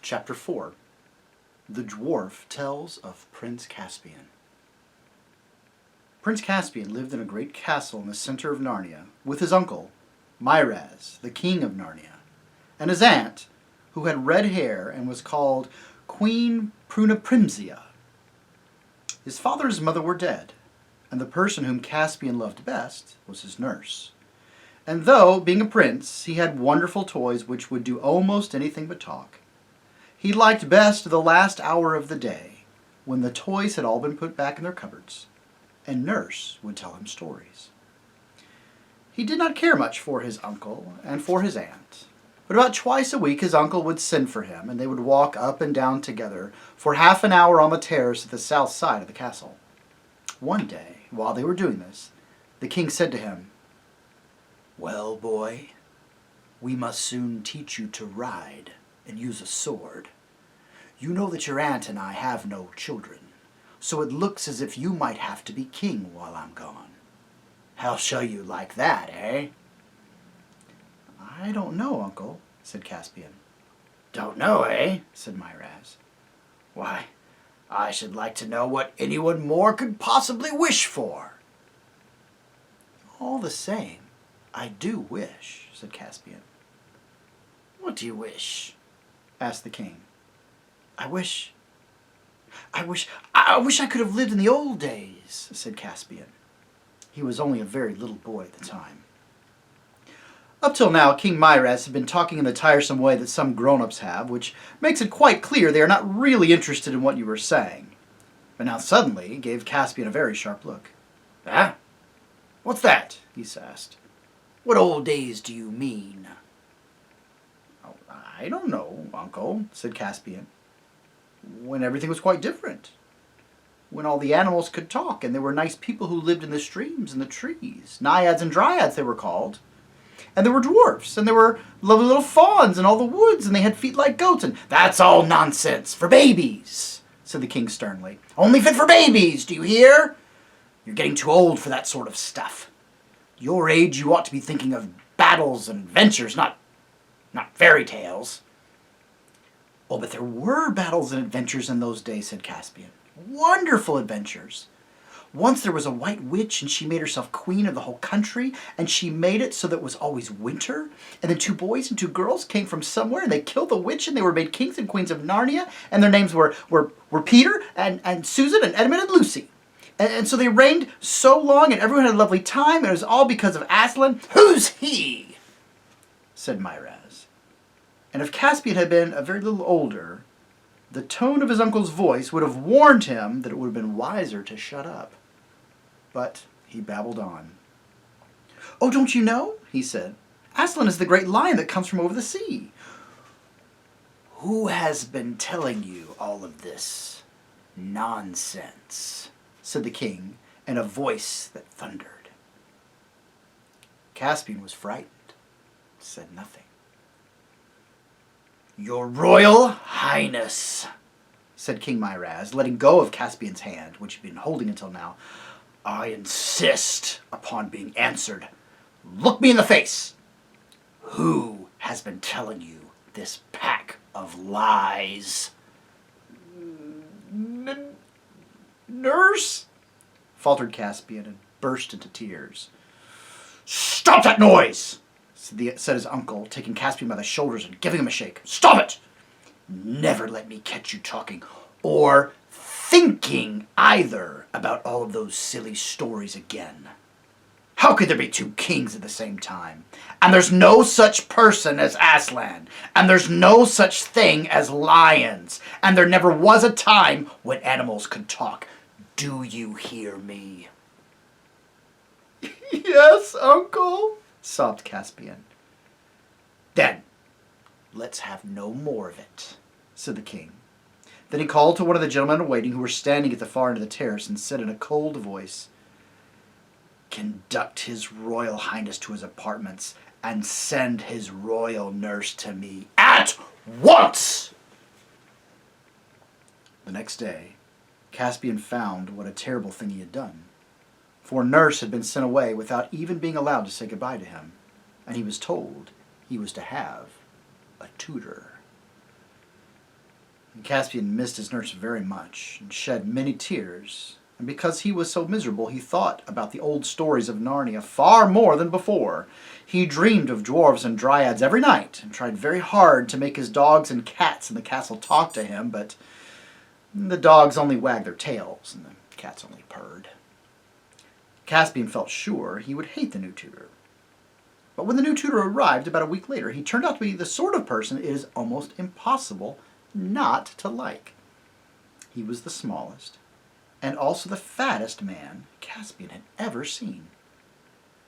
Chapter 4. The Dwarf Tells of Prince Caspian. Prince Caspian lived in a great castle in the center of Narnia with his uncle, Myraz, the king of Narnia, and his aunt, who had red hair and was called Queen Prunaprimzia. His father and his mother were dead, and the person whom Caspian loved best was his nurse. And though, being a prince, he had wonderful toys which would do almost anything but talk, he liked best the last hour of the day, when the toys had all been put back in their cupboards, and Nurse would tell him stories. He did not care much for his uncle and for his aunt, but about twice a week his uncle would send for him, and they would walk up and down together for half an hour on the terrace at the south side of the castle. One day, while they were doing this, the king said to him, "Well, boy, we must soon teach you to ride and use a sword. You know that your aunt and I have no children, so it looks as if you might have to be king while I'm gone. How shall you like that, eh?" "I don't know, uncle," said Caspian. "Don't know, eh?" said Myraz. "Why, I should like to know what anyone more could possibly wish for." "All the same, I do wish," said Caspian. "What do you wish?" asked the king. I wish I could have lived in the old days," said Caspian. He was only a very little boy at the time. Up till now, King Myraz had been talking in the tiresome way that some grown-ups have, which makes it quite clear they are not really interested in what you were saying. But now suddenly he gave Caspian a very sharp look. "Ah? What's that?" he asked. "What old days do you mean?" "Oh, I don't know, uncle," said Caspian. "When everything was quite different. When all the animals could talk, and there were nice people who lived in the streams and the trees. Naiads and dryads they were called. And there were dwarfs, and there were lovely little fawns in all the woods, and they had feet like goats, and—" "That's all nonsense, for babies," said the king sternly. "Only fit for babies, do you hear? You're getting too old for that sort of stuff. Your age you ought to be thinking of battles and adventures, not fairy tales." "Oh, but there were battles and adventures in those days," said Caspian. "Wonderful adventures. Once there was a white witch, and she made herself queen of the whole country, and she made it so that it was always winter. And then 2 boys and 2 girls came from somewhere, and they killed the witch, and they were made kings and queens of Narnia, and their names were Peter, and Susan, and Edmund, and Lucy. And so they reigned so long, and everyone had a lovely time, and it was all because of Aslan." "Who's he?" said Myraz. And if Caspian had been a very little older, the tone of his uncle's voice would have warned him that it would have been wiser to shut up. But he babbled on. "Oh, don't you know?" he said. "Aslan is the great lion that comes from over the sea." "Who has been telling you all of this nonsense?" said the king in a voice that thundered. Caspian was frightened, said nothing. "Your Royal Highness," said King Myraz, letting go of Caspian's hand, which he had been holding until now, "I insist upon being answered. Look me in the face. Who has been telling you this pack of lies?" "Nurse," faltered Caspian, and burst into tears. "Stop that noise!" said his uncle, taking Caspian by the shoulders and giving him a shake. "Stop it! Never let me catch you talking, or thinking either, about all of those silly stories again. How could there be 2 kings at the same time? And there's no such person as Aslan, and there's no such thing as lions, and there never was a time when animals could talk. Do you hear me?" "Yes, uncle," sobbed Caspian. "Then let's have no more of it," said the king. Then he called to one of the gentlemen in waiting who were standing at the far end of the terrace and said in a cold voice, "Conduct his Royal Highness to his apartments and send his royal nurse to me at once." The next day, Caspian found what a terrible thing he had done. For Nurse had been sent away without even being allowed to say goodbye to him, and he was told he was to have a tutor. Caspian missed his nurse very much and shed many tears. And because he was so miserable, he thought about the old stories of Narnia far more than before. He dreamed of dwarves and dryads every night and tried very hard to make his dogs and cats in the castle talk to him, but the dogs only wagged their tails and the cats only purred. Caspian felt sure he would hate the new tutor. But when the new tutor arrived about a week later, he turned out to be the sort of person it is almost impossible not to like. He was the smallest and also the fattest man Caspian had ever seen.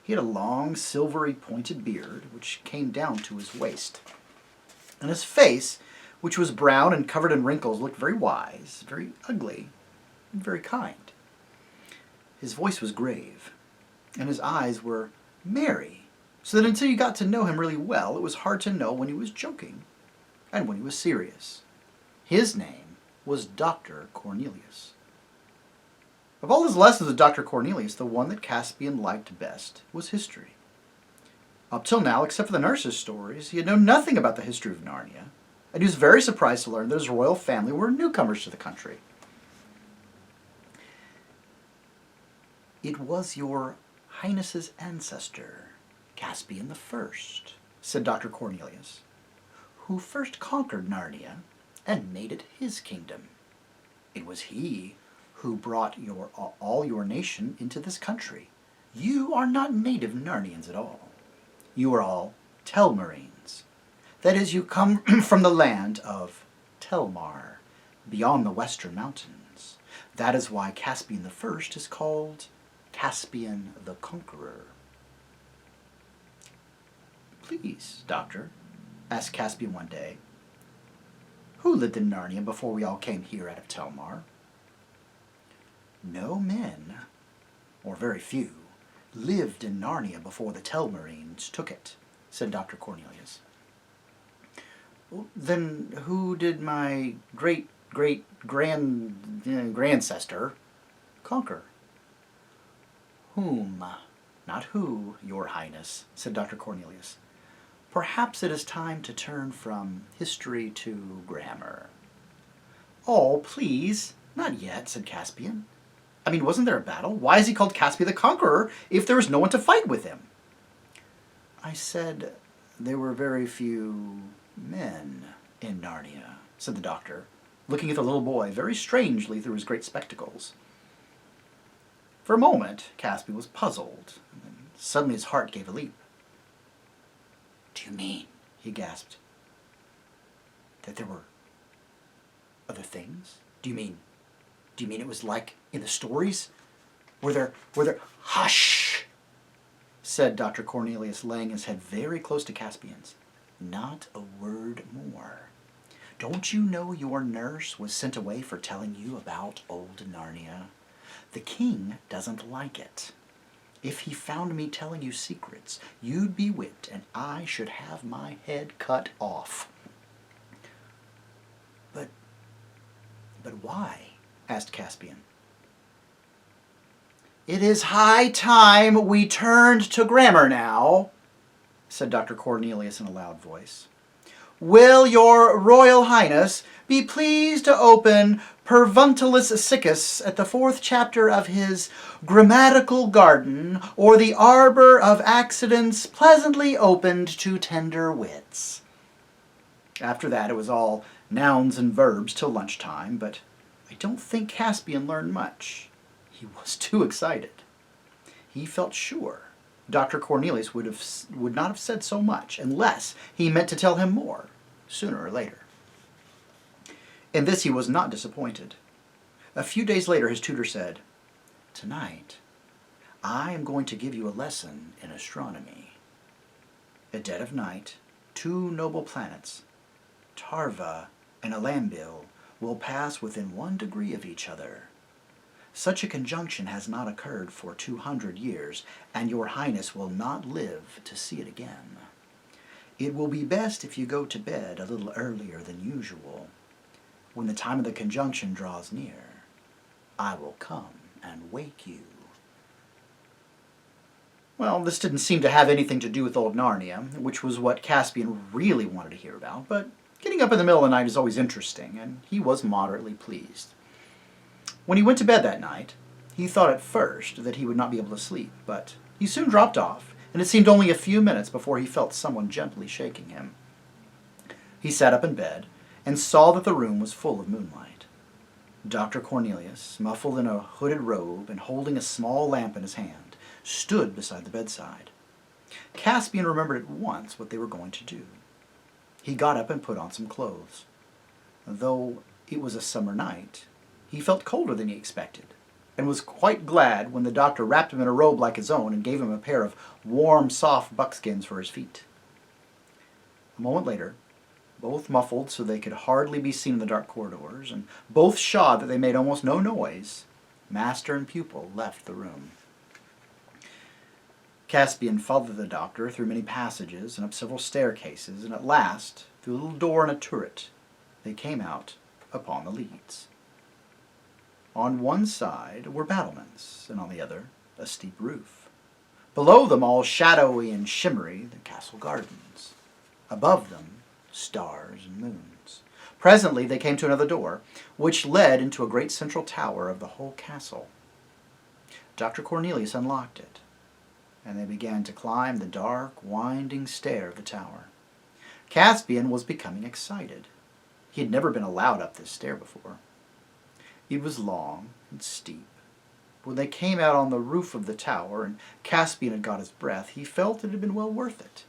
He had a long, silvery, pointed beard, which came down to his waist. And his face, which was brown and covered in wrinkles, looked very wise, very ugly, and very kind. His voice was grave, and his eyes were merry, so that until you got to know him really well, it was hard to know when he was joking and when he was serious. His name was Dr. Cornelius. Of all his lessons with Dr. Cornelius, the one that Caspian liked best was history. Up till now, except for the nurse's stories, he had known nothing about the history of Narnia, and he was very surprised to learn that his royal family were newcomers to the country. "It was your Highness's ancestor, Caspian the First," said Dr. Cornelius, "who first conquered Narnia and made it his kingdom. It was he who brought all your nation into this country. You are not native Narnians at all. You are all Telmarines. That is, you come from the land of Telmar, beyond the western mountains. That is why Caspian the First is called Caspian the Conqueror." "Please, Doctor," asked Caspian one day, "who lived in Narnia before we all came here out of Telmar?" "No men, or very few, lived in Narnia before the Telmarines took it," said Dr. Cornelius. "Then who did my great-great-grand-ancestor conquer?" "Whom, not who, your Highness," said Dr. Cornelius. "Perhaps it is time to turn from history to grammar." "Oh, please, not yet," said Caspian. "I mean, wasn't there a battle? Why is he called Caspian the Conqueror if there was no one to fight with him?" "I said there were very few men in Narnia," said the doctor, looking at the little boy very strangely through his great spectacles. For a moment, Caspian was puzzled, and then suddenly his heart gave a leap. "Do you mean," he gasped, "that there were other things? Do you mean it was like in the stories? Were there, hush," said Dr. Cornelius, laying his head very close to Caspian's. "Not a word more. Don't you know your nurse was sent away for telling you about old Narnia? The king doesn't like it. If he found me telling you secrets, you'd be whipped and I should have my head cut off." But why?" asked Caspian. "It is high time we turned to grammar now," said Dr. Cornelius in a loud voice. "Will your Royal Highness be pleased to open Pervuntilus Siccus at the 4th chapter of his Grammatical Garden, or the Arbor of Accidents pleasantly opened to tender wits?" After that it was all nouns and verbs till lunchtime, but I don't think Caspian learned much. He was too excited. He felt sure Dr. Cornelius would not have said so much unless he meant to tell him more, sooner or later. In this he was not disappointed. A few days later his tutor said, "Tonight, I am going to give you a lesson in astronomy. At dead of night, 2 noble planets, Tarva and Alambil, will pass within 1 degree of each other. Such a conjunction has not occurred for 200 years, and your Highness will not live to see it again. It will be best if you go to bed a little earlier than usual. When the time of the conjunction draws near, I will come and wake you." Well, this didn't seem to have anything to do with old Narnia, which was what Caspian really wanted to hear about, but Getting up in the middle of the night is always interesting, and he was moderately pleased. When he went to bed that night, he thought at first that he would not be able to sleep, but he soon dropped off, and it seemed only a few minutes before he felt someone gently shaking him. He sat up in bed and saw that the room was full of moonlight. Dr. Cornelius, muffled in a hooded robe and holding a small lamp in his hand, stood beside the bedside. Caspian remembered at once what they were going to do. He got up and put on some clothes. Though it was a summer night, he felt colder than he expected, and was quite glad when the doctor wrapped him in a robe like his own and gave him a pair of warm, soft buckskins for his feet. A moment later, both muffled so they could hardly be seen in the dark corridors, and both shod that they made almost no noise, master and pupil left the room. Caspian followed the doctor through many passages and up several staircases, and at last, through a little door in a turret, they came out upon the leads. On one side were battlements, and on the other a steep roof. Below them, all shadowy and shimmery, the castle gardens. Above them, stars and moons. Presently they came to another door, which led into a great central tower of the whole castle. Dr. Cornelius unlocked it, and they began to climb the dark, winding stair of the tower. Caspian was becoming excited. He had never been allowed up this stair before. It was long and steep. When they came out on the roof of the tower and Caspian had got his breath, he felt it had been well worth it.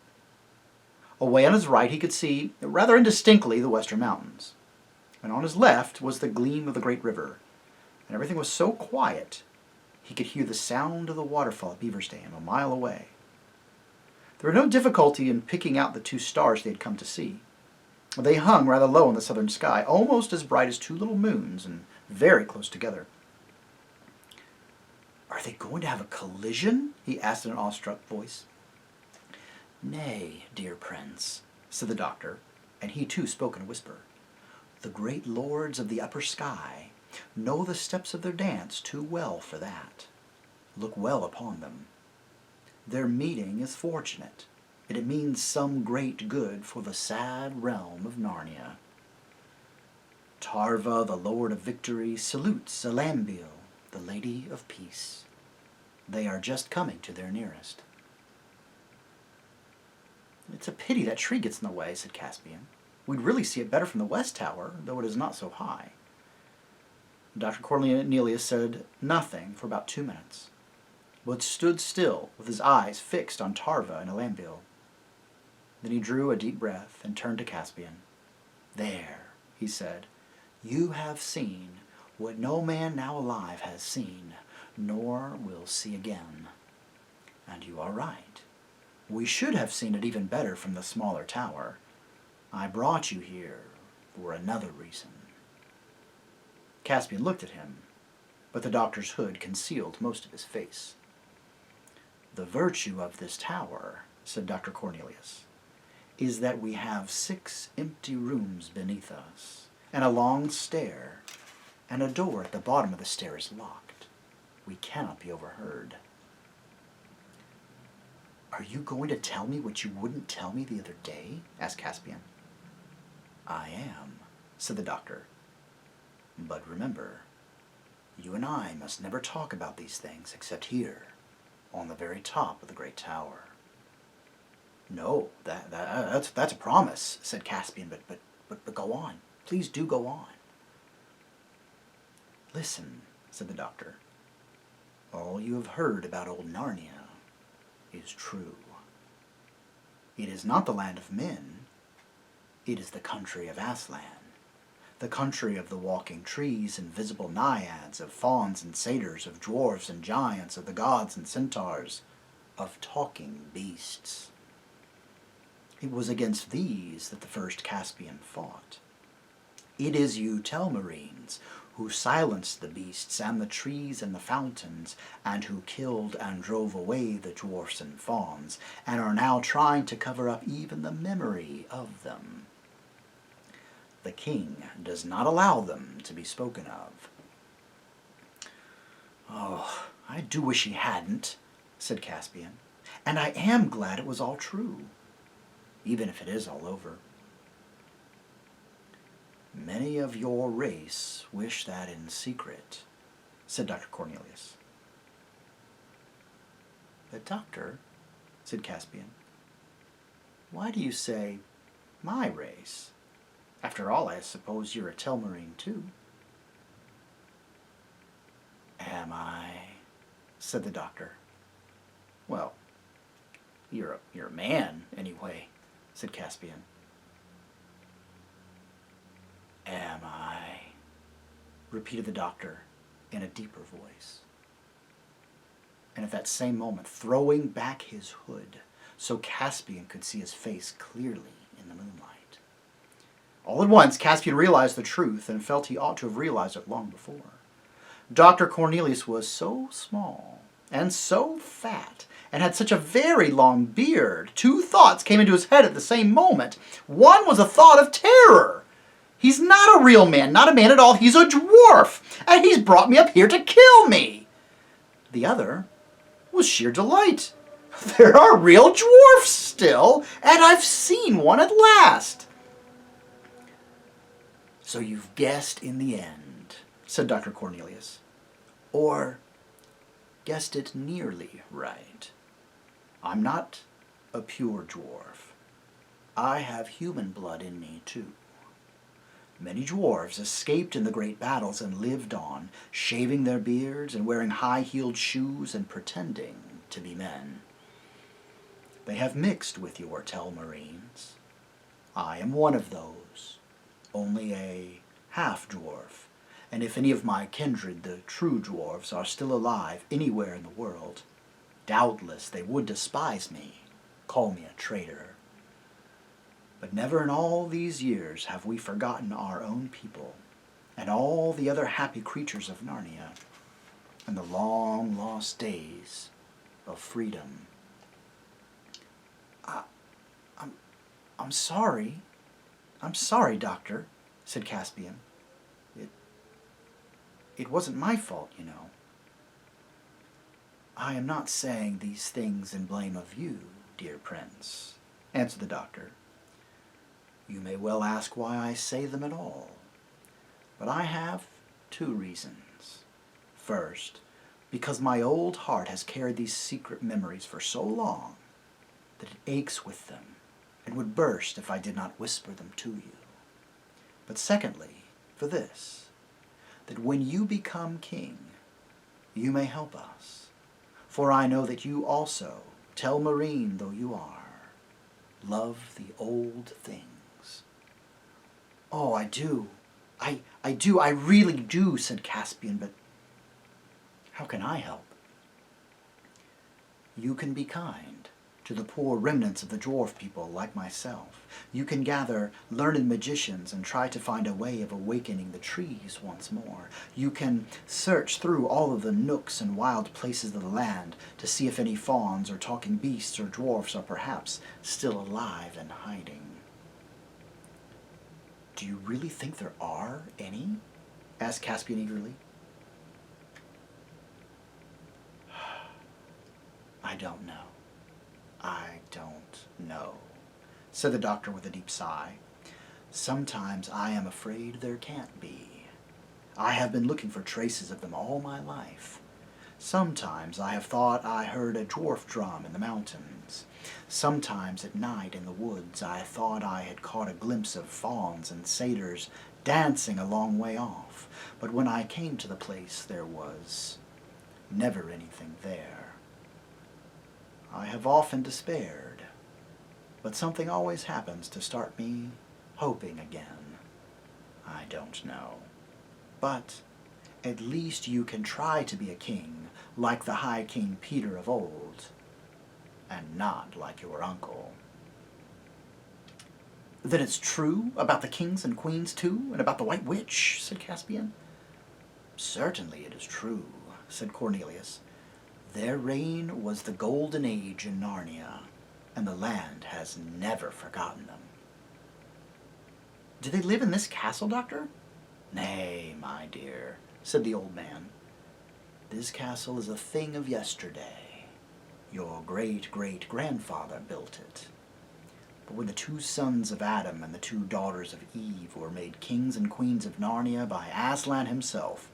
Away on his right he could see, rather indistinctly, the western mountains, and on his left was the gleam of the great river, and everything was so quiet he could hear the sound of the waterfall at Beaver's Dam a mile away. There was no difficulty in picking out the two stars they had come to see. They hung rather low in the southern sky, almost as bright as two little moons, and very close together. "Are they going to have a collision?" he asked in an awestruck voice. "Nay, dear prince," said the doctor, and he too spoke in a whisper. "The great lords of the upper sky know the steps of their dance too well for that. Look well upon them. Their meeting is fortunate, and it means some great good for the sad realm of Narnia. Tarva, the Lord of Victory, salutes Alambiel, the Lady of Peace. They are just coming to their nearest." "It's a pity that tree gets in the way," said Caspian. "We'd really see it better from the west tower, though it is not so high." Dr. Cornelius said nothing for about 2 minutes, but stood still with his eyes fixed on Tarva and Alambiel. Then he drew a deep breath and turned to Caspian. "There," he said, "you have seen what no man now alive has seen, nor will see again. And you are right. We should have seen it even better from the smaller tower. I brought you here for another reason." Caspian looked at him, but the doctor's hood concealed most of his face. "The virtue of this tower," said Dr. Cornelius, "is that we have 6 empty rooms beneath us, and a long stair, and a door at the bottom of the stair is locked. We cannot be overheard." "Are you going to tell me what you wouldn't tell me the other day?" asked Caspian. "I am," said the doctor. "But remember, you and I must never talk about these things except here, on the very top of the great tower." "No, that's a promise," said Caspian, but go on. Please do go on." "Listen," said the doctor. "All you have heard about old Narnia is true. It is not the land of men. It is the country of Aslan, the country of the walking trees and visible naiads, of fauns and satyrs, of dwarfs and giants, of the gods and centaurs, of talking beasts. It was against these that the first Caspian fought. It is you Telmarines who silenced the beasts and the trees and the fountains, and who killed and drove away the dwarfs and fauns, and are now trying to cover up even the memory of them. The king does not allow them to be spoken of." "Oh, I do wish he hadn't," said Caspian, "and I am glad it was all true, even if it is all over." Many of your race wish that in secret, said Dr. Cornelius. But doctor, said Caspian, why do you say my race? After all, I suppose you're a Telmarine too. Am I? Said the doctor. Well, you're a man, anyway, said Caspian. Am I? Repeated the doctor in a deeper voice. And at that same moment, throwing back his hood so Caspian could see his face clearly in the moonlight. All at once, Caspian realized the truth and felt he ought to have realized it long before. Dr. Cornelius was so small and so fat and had such a very long beard. Two thoughts came into his head at the same moment. One was a thought of terror. He's not a real man, not a man at all. He's a dwarf, and he's brought me up here to kill me. The other was sheer delight. There are real dwarfs still, and I've seen one at last. So you've guessed in the end, said Dr. Cornelius. Or guessed it nearly right. I'm not a pure dwarf. I have human blood in me too. Many dwarves escaped in the great battles and lived on, shaving their beards and wearing high-heeled shoes and pretending to be men. They have mixed with your Telmarines. I am one of those, only a half-dwarf, and if any of my kindred, the true dwarves, are still alive anywhere in the world, doubtless they would despise me, call me a traitor. But never in all these years have we forgotten our own people and all the other happy creatures of Narnia and the long-lost days of freedom. I'm sorry. I'm sorry, Doctor, said Caspian. It wasn't my fault, you know. I am not saying these things in blame of you, dear Prince, answered the doctor. You may well ask why I say them at all. But I have two reasons. First, because my old heart has carried these secret memories for so long that it aches with them and would burst if I did not whisper them to you. But secondly, for this, that when you become king, you may help us. For I know that you also, Telmarine though you are, love the old things. Oh, I do. I do. I really do, said Caspian, but how can I help? You can be kind to the poor remnants of the dwarf people like myself. You can gather learned magicians and try to find a way of awakening the trees once more. You can search through all of the nooks and wild places of the land to see if any fauns or talking beasts or dwarfs are perhaps still alive and hiding. Do you really think there are any? Asked Caspian eagerly. I don't know. I don't know, said the doctor with a deep sigh. Sometimes I am afraid there can't be. I have been looking for traces of them all my life. Sometimes I have thought I heard a dwarf drum in the mountains. Sometimes at night in the woods I thought I had caught a glimpse of fauns and satyrs dancing a long way off. But when I came to the place there was never anything there. I have often despaired, but something always happens to start me hoping again. I don't know. But at least you can try to be a king like the High King Peter of old, and not like your uncle. Then it's true about the kings and queens too, and about the White Witch, said Caspian. Certainly it is true, said Cornelius. Their reign was the golden age in Narnia, and the land has never forgotten them. Do they live in this castle, Doctor? Nay, my dear, said the old man. This castle is a thing of yesterday. Your great-great-grandfather built it. But when the two sons of Adam and the two daughters of Eve were made kings and queens of Narnia by Aslan himself,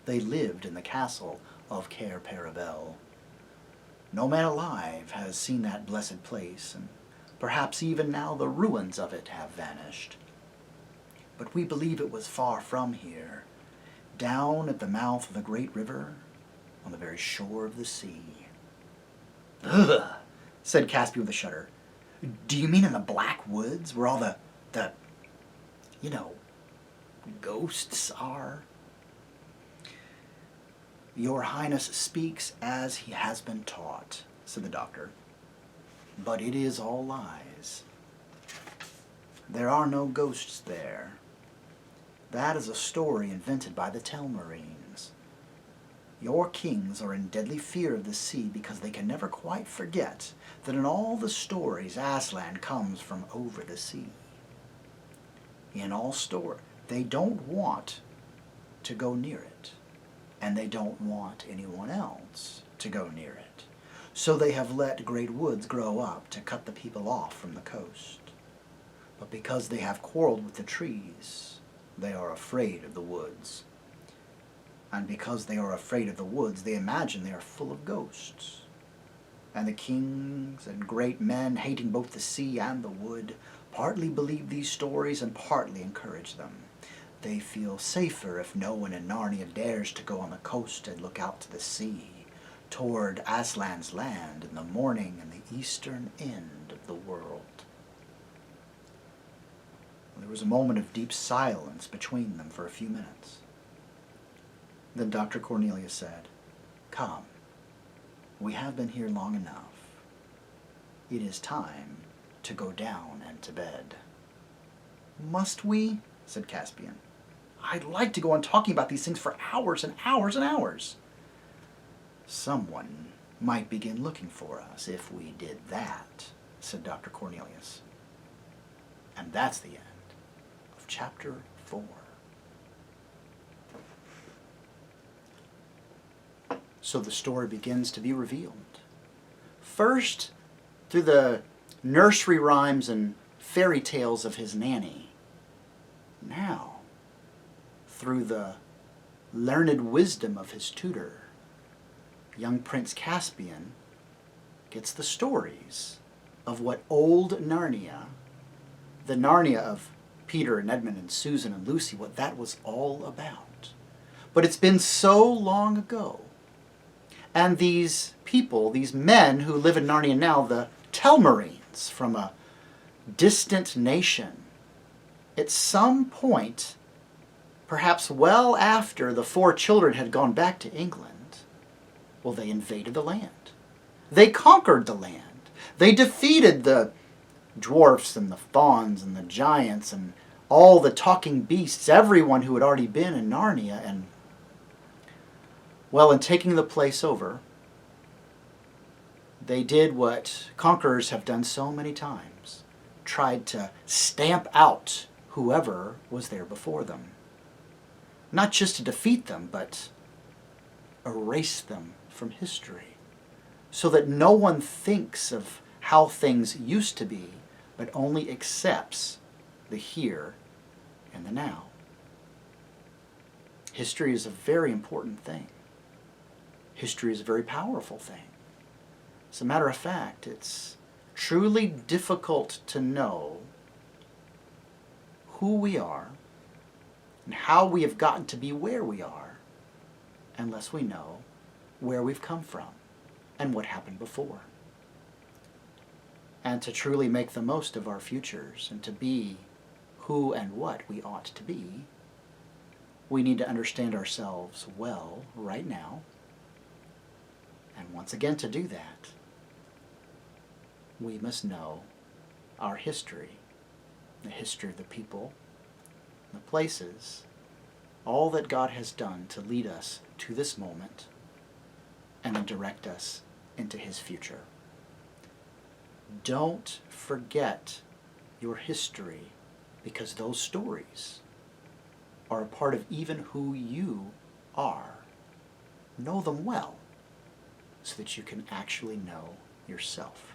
they lived in the castle of Cair Paravel. No man alive has seen that blessed place, and perhaps even now the ruins of it have vanished. But we believe it was far from here, down at the mouth of the great river, on the very shore of the sea. Ugh, said Caspian with a shudder. Do you mean in the black woods, where all the ghosts are? Your Highness speaks as he has been taught, said the doctor. But it is all lies. There are no ghosts there. That is a story invented by the Telmarines. Your kings are in deadly fear of the sea because they can never quite forget that in all the stories Aslan comes from over the sea. In all stories, they don't want to go near it, and they don't want anyone else to go near it. So they have let great woods grow up to cut the people off from the coast. But because they have quarreled with the trees, they are afraid of the woods. And because they are afraid of the woods, they imagine they are full of ghosts. And the kings and great men, hating both the sea and the wood, partly believe these stories and partly encourage them. They feel safer if no one in Narnia dares to go on the coast and look out to the sea, toward Aslan's land in the morning and the eastern end of the world. There was a moment of deep silence between them for a few minutes. Then Dr. Cornelius said, Come, we have been here long enough. It is time to go down and to bed. Must we? Said Caspian. I'd like to go on talking about these things for hours and hours and hours. Someone might begin looking for us if we did that, said Dr. Cornelius. And that's the end of chapter 4. So the story begins to be revealed. First, through the nursery rhymes and fairy tales of his nanny. Now, through the learned wisdom of his tutor, young Prince Caspian gets the stories of what old Narnia, the Narnia of Peter and Edmund and Susan and Lucy, what that was all about. But it's been so long ago. And these people, these men who live in Narnia now, the Telmarines from a distant nation, at some point, perhaps well after the 4 children had gone back to England, well, they invaded the land. They conquered the land. They defeated the dwarfs and the fauns and the giants and all the talking beasts, everyone who had already been in Narnia, and well, in taking the place over, they did what conquerors have done so many times, tried to stamp out whoever was there before them. Not just to defeat them, but erase them from history, so that no one thinks of how things used to be, but only accepts the here and the now. History is a very important thing. History is a very powerful thing. As a matter of fact, it's truly difficult to know who we are and how we have gotten to be where we are unless we know where we've come from and what happened before. And to truly make the most of our futures and to be who and what we ought to be, we need to understand ourselves well right now. And once again, to do that, we must know our history, the history of the people, the places, all that God has done to lead us to this moment and then direct us into His future. Don't forget your history, because those stories are a part of even who you are. Know them well, so that you can actually know yourself.